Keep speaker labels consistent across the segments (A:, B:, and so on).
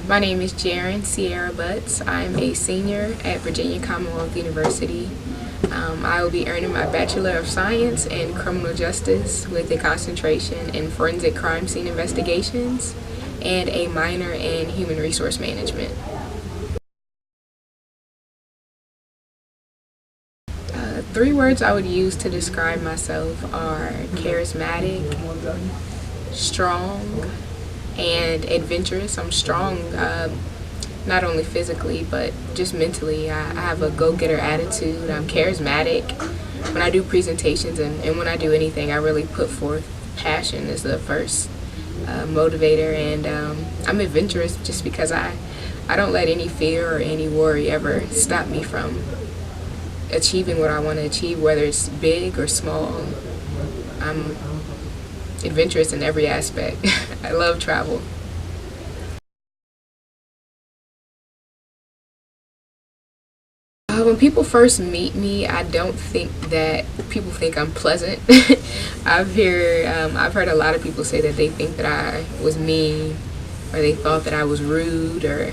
A: My name is Ciara. I'm a senior at Virginia Commonwealth University. I will be earning my Bachelor of Science in Criminal Justice with a concentration in Forensic Crime Scene Investigations and a minor in Human Resource Management. Three words I would use to describe myself are charismatic, strong, and adventurous. I'm strong, not only physically, but just mentally. I have a go-getter attitude. I'm charismatic. When I do presentations and when I do anything, I really put forth passion as the first motivator. And I'm adventurous just because I don't let any fear or any worry ever stop me from achieving what I want to achieve, whether it's big or small. I'm adventurous in every aspect. I love travel. When people first meet me, I don't think that people think I'm pleasant. I've heard a lot of people say that they think that I was mean, or they thought that I was rude, or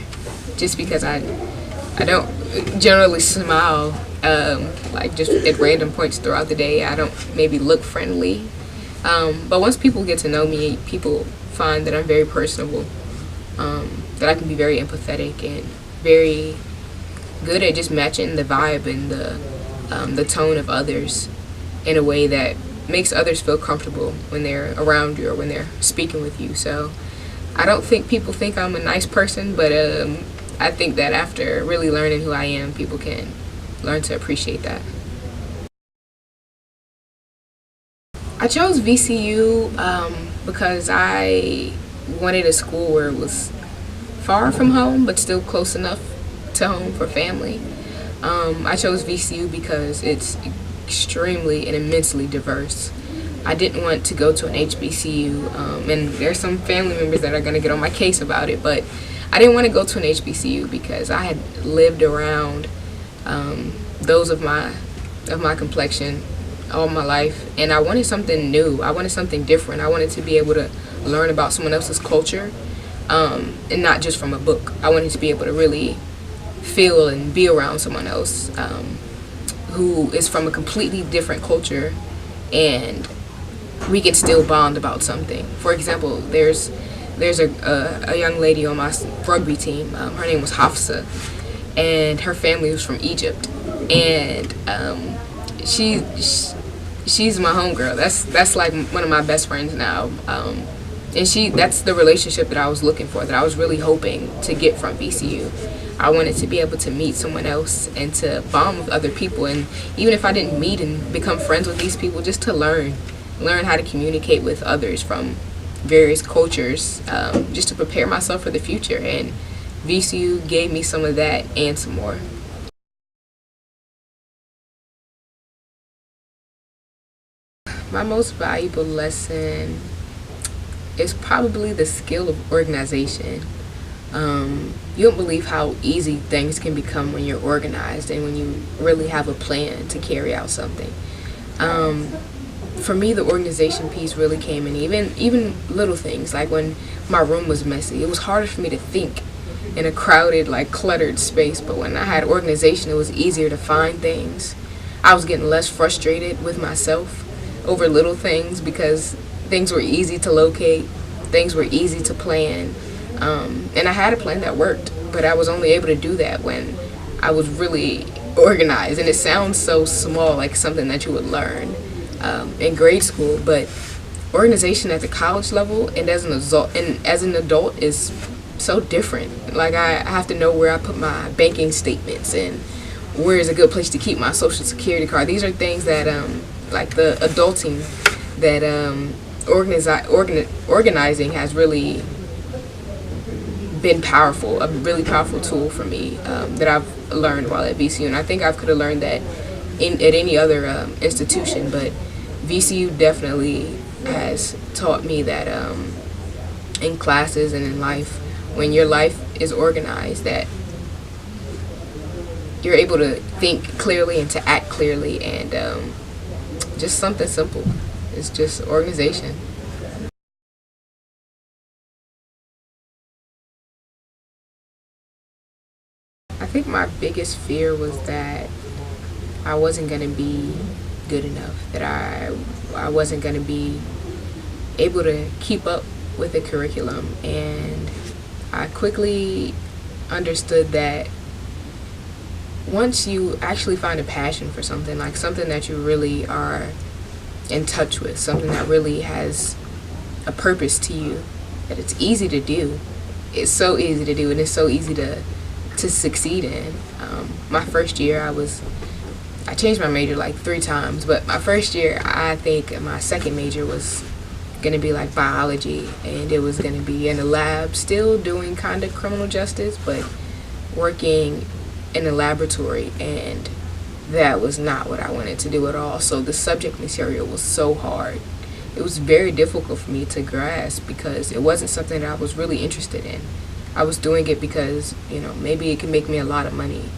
A: just because I don't generally smile like just at random points throughout the day. I don't maybe look friendly. But once people get to know me, people find that I'm very personable, that I can be very empathetic and very good at just matching the vibe and the tone of others in a way that makes others feel comfortable when they're around you or when they're speaking with you. So I don't think people think I'm a nice person, but I think that after really learning who I am, people can learn to appreciate that. I chose VCU because I wanted a school where it was far from home but still close enough to home for family. I chose VCU because it's extremely and immensely diverse. I didn't want to go to an HBCU, and there's some family members that are going to get on my case about it, but I didn't want to go to an HBCU because I had lived around those of my complexion all my life, and I wanted something new. I wanted something different. I wanted to be able to learn about someone else's culture, and not just from a book. I wanted to be able to really feel and be around someone else who is from a completely different culture, and we can still bond about something. For example, there's a young lady on my rugby team. Her name was Hafsa, and her family was from Egypt, and she's my homegirl. That's like one of my best friends now, and that's the relationship that I was looking for, that I was really hoping to get from VCU. I wanted to be able to meet someone else and to bond with other people, and even if I didn't meet and become friends with these people, just to learn how to communicate with others from various cultures, just to prepare myself for the future. And VCU gave me some of that and some more. My most valuable lesson is probably the skill of organization. You don't believe how easy things can become when you're organized and when you really have a plan to carry out something. For me, the organization piece really came in even little things, like when my room was messy. It was harder for me to think in a crowded, like cluttered space, but when I had organization, it was easier to find things. I was getting less frustrated with myself over little things because things were easy to locate, things were easy to plan, and I had a plan that worked, but I was only able to do that when I was really organized. And it sounds so small, like something that you would learn in grade school, but organization at the college level and as an adult is so different. Like I have to know where I put my banking statements and where is a good place to keep my social security card. These are things that like the adulting that organizing has really been powerful, a really powerful tool for me that I've learned while at VCU. And I think I could have learned that at any other institution, but VCU definitely has taught me that in classes and in life, when your life is organized, that you're able to think clearly and to act clearly, and just something simple. It's just organization. think my biggest fear was that I wasn't going to be good enough, that I wasn't going to be able to keep up with the curriculum. And I quickly understood that once you actually find a passion for something, like something that you really are in touch with, something that really has a purpose to you, that it's easy to do. It's so easy to do, and it's so easy to succeed in. My first year, I changed my major like 3 times, but my first year, I think my second major was gonna be like biology, and it was gonna be in a lab, still doing kind of criminal justice, but working in a laboratory, and that was not what I wanted to do at all. So the subject material was so hard. It was very difficult for me to grasp because it wasn't something that I was really interested in. I was doing it because, maybe it could make me a lot of money,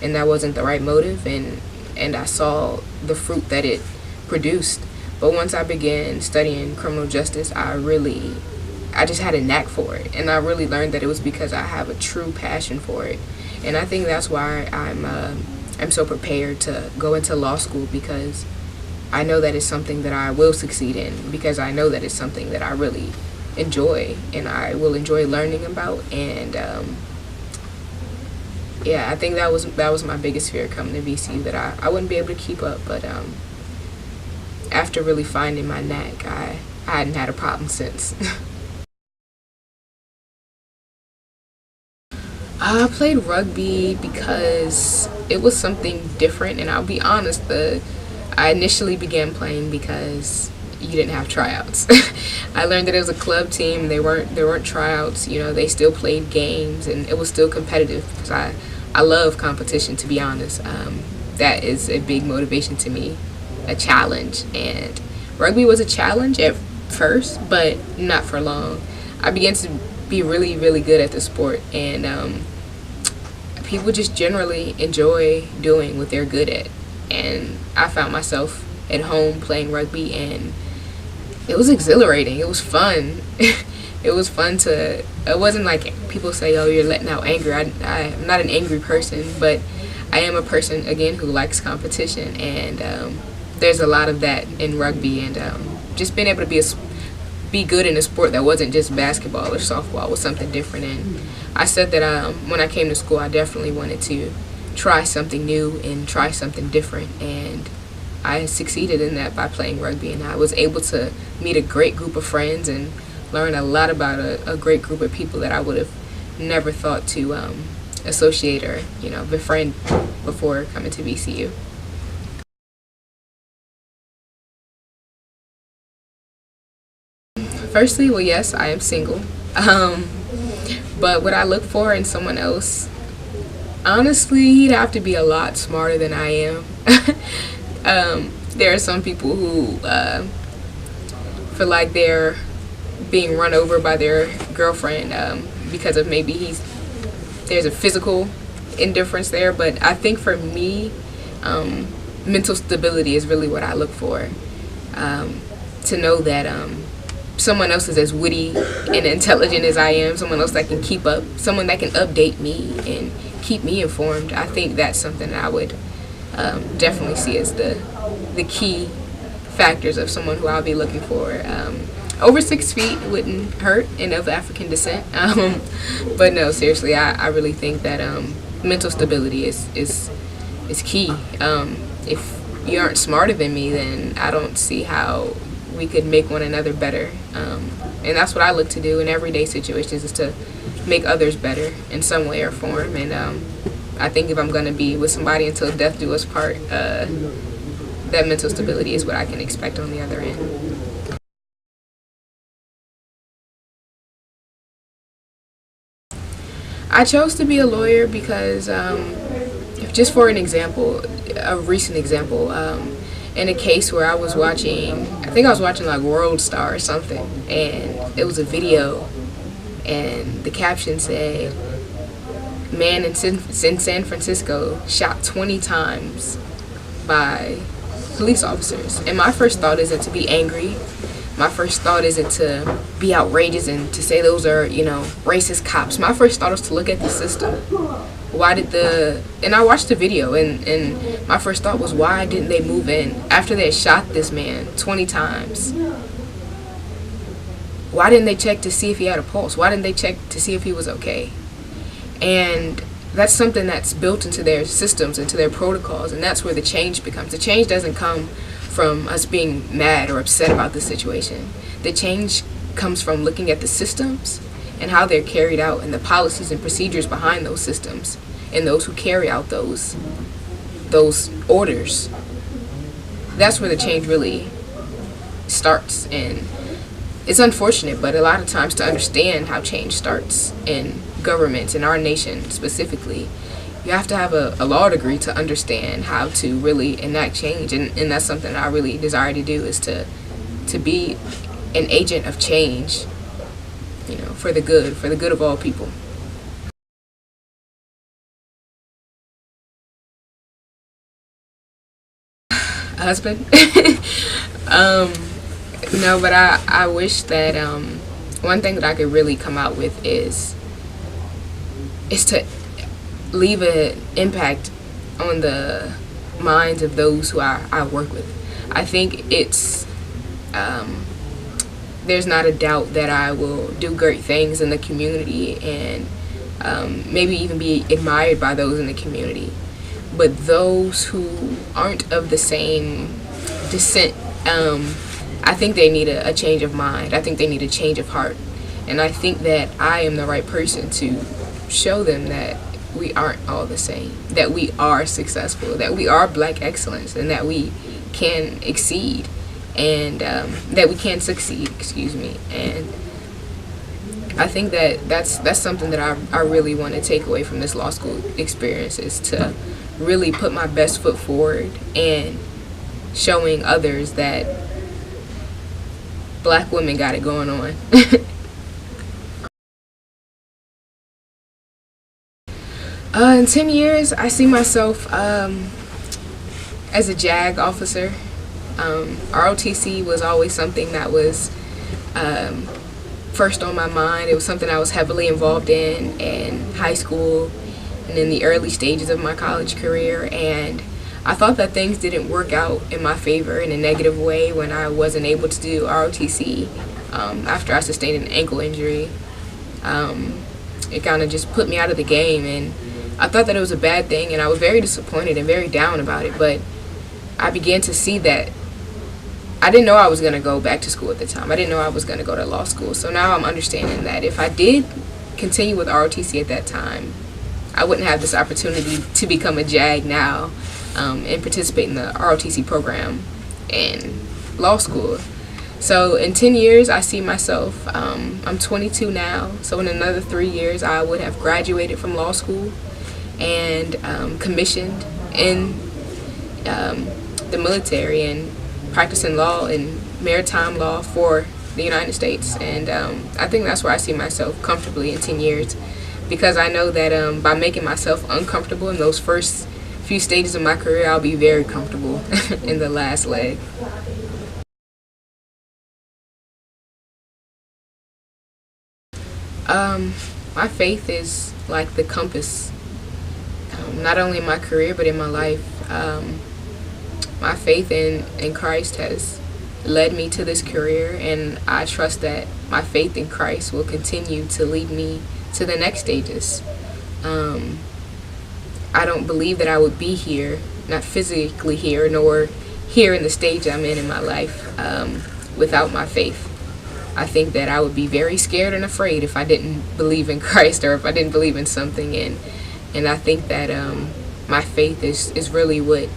A: and that wasn't the right motive, and I saw the fruit that it produced. But once I began studying criminal justice, I just had a knack for it, and I really learned that it was because I have a true passion for it. And I think that's why I'm so prepared to go into law school, because I know that it's something that I will succeed in, because I know that it's something that I really enjoy and I will enjoy learning about. And I think that was my biggest fear coming to VCU, that I wouldn't be able to keep up. But after really finding my knack, I hadn't had a problem since. I played rugby because it was something different, and I'll be honest, I initially began playing because you didn't have tryouts. I learned that it was a club team. There weren't tryouts. They still played games, and it was still competitive because I love competition, to be honest. That is a big motivation to me, a challenge. And rugby was a challenge at first, but not for long. I began to be really, really good at the sport, and people just generally enjoy doing what they're good at. And I found myself at home playing rugby, and it was exhilarating. It was fun. It was fun it wasn't like people say, oh, you're letting out anger. I'm not an angry person, but I am a person, again, who likes competition, and there's a lot of that in rugby. And just being able to be good in a sport that wasn't just basketball or softball was something different. And I said that when I came to school, I definitely wanted to try something new and try something different, and I succeeded in that by playing rugby. And I was able to meet a great group of friends and learn a lot about a great group of people that I would have never thought to associate or befriend before coming to VCU. Firstly, well, yes, I am single, but what I look for in someone else, honestly, he'd have to be a lot smarter than I am. There are some people who feel like they're being run over by their girlfriend because of maybe there's a physical indifference there. But I think for me, mental stability is really what I look for. To know that someone else is as witty and intelligent as I am, someone else that can keep up, someone that can update me and keep me informed. I think that's something that I would definitely see as the key factors of someone who I'll be looking for. Over 6 feet wouldn't hurt, and of African descent. But no, seriously, I really think that mental stability is key. If you aren't smarter than me, then I don't see how we could make one another better. And that's what I look to do in everyday situations, is to make others better in some way or form. And I think if I'm going to be with somebody until death do us part, that mental stability is what I can expect on the other end. I chose to be a lawyer because, just for an example, a recent example, in a case where I was watching like World Star or something, and it was a video, and the caption said, "Man in San Francisco shot 20 times by police officers." And my first thought isn't to be angry. My first thought isn't to be outrageous and to say those are, racist cops. My first thought is to look at the system. And I watched the video, and my first thought was, why didn't they move in after they had shot this man 20 times? Why didn't they check to see if he had a pulse? Why didn't they check to see if he was okay? And that's something that's built into their systems, into their protocols, and that's where the change becomes. The change doesn't come from us being mad or upset about the situation. The change comes from looking at the systems and how they're carried out, and the policies and procedures behind those systems, and those who carry out those orders. That's where the change really starts. And it's unfortunate, but a lot of times, to understand how change starts in governments, in our nation specifically, you have to have a law degree to understand how to really enact change. And that's something that I really desire to do, is to be an agent of change, for the good of all people. Husband. No, but I wish that one thing that I could really come out with is to leave an impact on the minds of those who I work with. I think it's there's not a doubt that I will do great things in the community, and maybe even be admired by those in the community. But those who aren't of the same descent, I think they need a change of mind. I think they need a change of heart. And I think that I am the right person to show them that we aren't all the same, that we are successful, that we are Black excellence, and that we can exceed, and that we can succeed, and I think that that's something that I really want to take away from this law school experience, is to really put my best foot forward and showing others that Black women got it going on. In 10 years, I see myself as a JAG officer. ROTC was always something that was first on my mind. It was something I was heavily involved in high school and in the early stages of my college career. And I thought that things didn't work out in my favor in a negative way when I wasn't able to do ROTC after I sustained an ankle injury. It kind of just put me out of the game, and I thought that it was a bad thing, and I was very disappointed and very down about it. But I began to see that I didn't know I was going to go back to school at the time. I didn't know I was going to go to law school. So now I'm understanding that if I did continue with ROTC at that time, I wouldn't have this opportunity to become a JAG now and participate in the ROTC program in law school. So in 10 years, I see myself, I'm 22 now, so in another 3 years, I would have graduated from law school and commissioned in the military and practicing law and maritime law for the United States. And I think that's where I see myself comfortably in 10 years, because I know that by making myself uncomfortable in those first few stages of my career, I'll be very comfortable in the last leg. My faith is like the compass, not only in my career but in my life. My faith in Christ has led me to this career, and I trust that my faith in Christ will continue to lead me to the next stages. I don't believe that I would be here, not physically here, nor here in the stage I'm in my life, without my faith. I think that I would be very scared and afraid if I didn't believe in Christ, or if I didn't believe in something. And I think that my faith is really what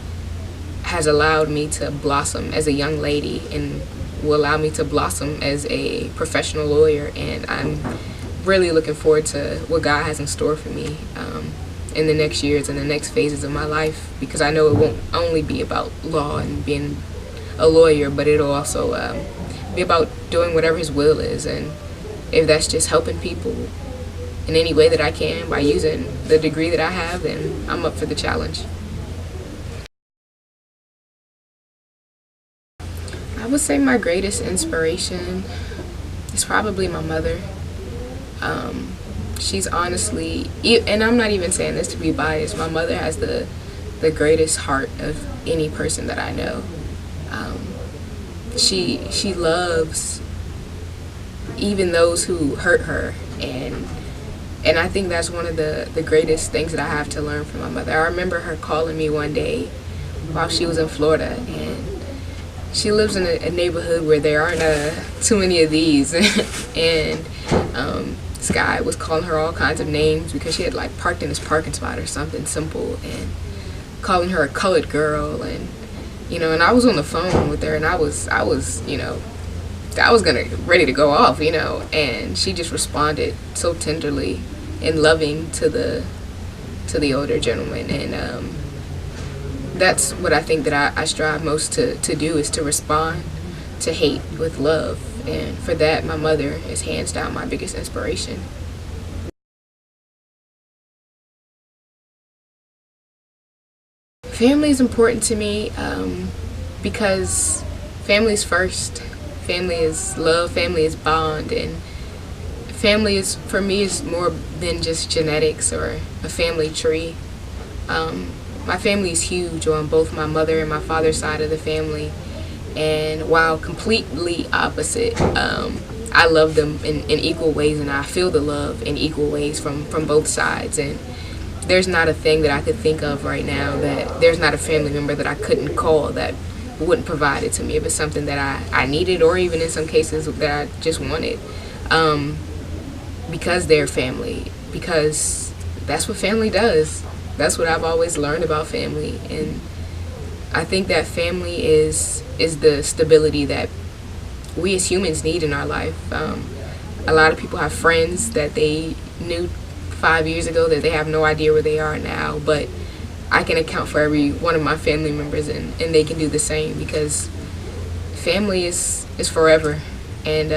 A: has allowed me to blossom as a young lady, and will allow me to blossom as a professional lawyer. And I'm really looking forward to what God has in store for me in the next years and the next phases of my life, because I know it won't only be about law and being a lawyer, but it'll also be about doing whatever His will is. And if that's just helping people in any way that I can by using the degree that I have, then I'm up for the challenge. I would say my greatest inspiration is probably my mother. She's honestly, and I'm not even saying this to be biased, my mother has the greatest heart of any person that I know. Um, she loves even those who hurt her, and I think that's one of the greatest things that I have to learn from my mother. I remember her calling me one day while she was in Florida, and she lives in a neighborhood where there aren't too many of these. And this guy was calling her all kinds of names because she had like parked in his parking spot or something simple, and calling her a colored girl. And and I was on the phone with her, and I was I was gonna ready to go off, and she just responded so tenderly and loving to the older gentleman. And that's what I think that I strive most to do, is to respond to hate with love. And for that, my mother is hands down my biggest inspiration. Family is important to me because family is first. Family is love, family is bond, and family is, for me, is more than just genetics or a family tree. My family is huge on both my mother and my father's side of the family, and while completely opposite, I love them in equal ways, and I feel the love in equal ways from both sides. And there's not a thing that I could think of right now that there's not a family member that I couldn't call that wouldn't provide it to me if it's something that I needed, or even in some cases that I just wanted, because they're family, because that's what family does. That's what I've always learned about family. And I think that family is the stability that we as humans need in our life. A lot of people have friends that they knew 5 years ago that they have no idea where they are now, but I can account for every one of my family members, and they can do the same, because family is forever. And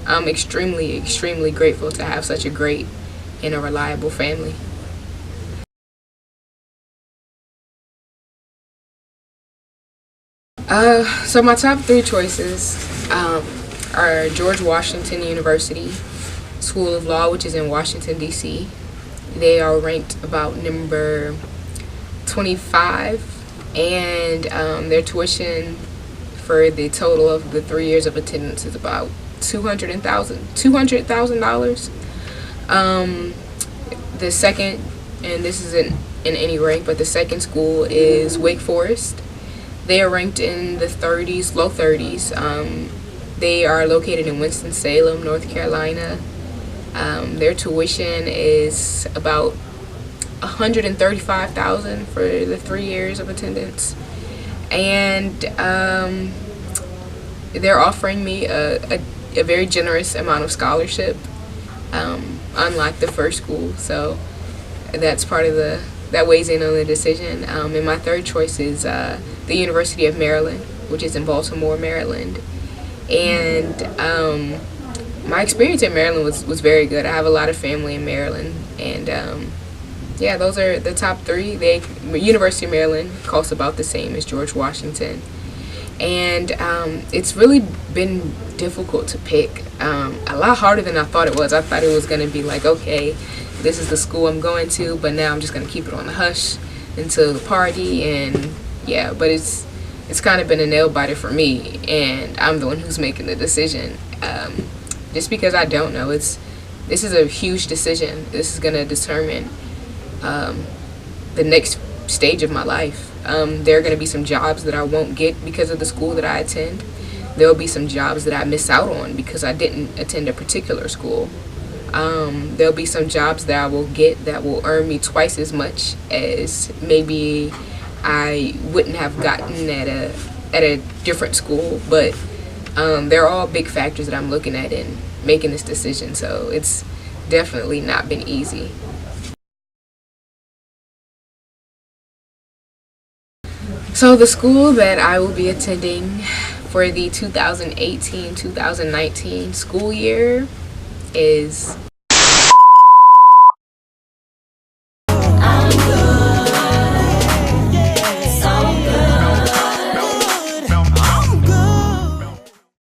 A: I'm extremely, extremely grateful to have such a great and a reliable family. So my top three choices are George Washington University School of Law, which is in Washington, D.C. They are ranked about number 25, and their tuition for the total of the 3 years of attendance is about $200,000. The second, and this isn't in any rank, but the second school is Wake Forest. They are ranked in the 30s, low 30s. They are located in Winston-Salem, North Carolina. Their tuition is about $135,000 for the 3 years of attendance, and they're offering me a very generous amount of scholarship, unlike the first school. So that's part of that weighs in on the decision. And my third choice is the University of Maryland, which is in Baltimore, Maryland. And my experience in Maryland was very good. I have a lot of family in Maryland, and yeah, those are the top three. University of Maryland costs about the same as George Washington, and it's really been difficult to pick. A lot harder than I thought it was. I thought it was going to be like, okay, this is the school I'm going to, but now I'm just going to keep it on the hush until the party. And yeah, but it's kind of been a nail biter for me, and I'm the one who's making the decision. Just because I don't know, this is a huge decision. This is going to determine the next stage of my life. There are going to be some jobs that I won't get because of the school that I attend. There will be some jobs that I miss out on because I didn't attend a particular school. There'll be some jobs that I will get that will earn me twice as much as maybe I wouldn't have gotten at a different school. But they're all big factors that I'm looking at in making this decision. So it's definitely not been easy. So the school that I will be attending for the 2018-2019 school year is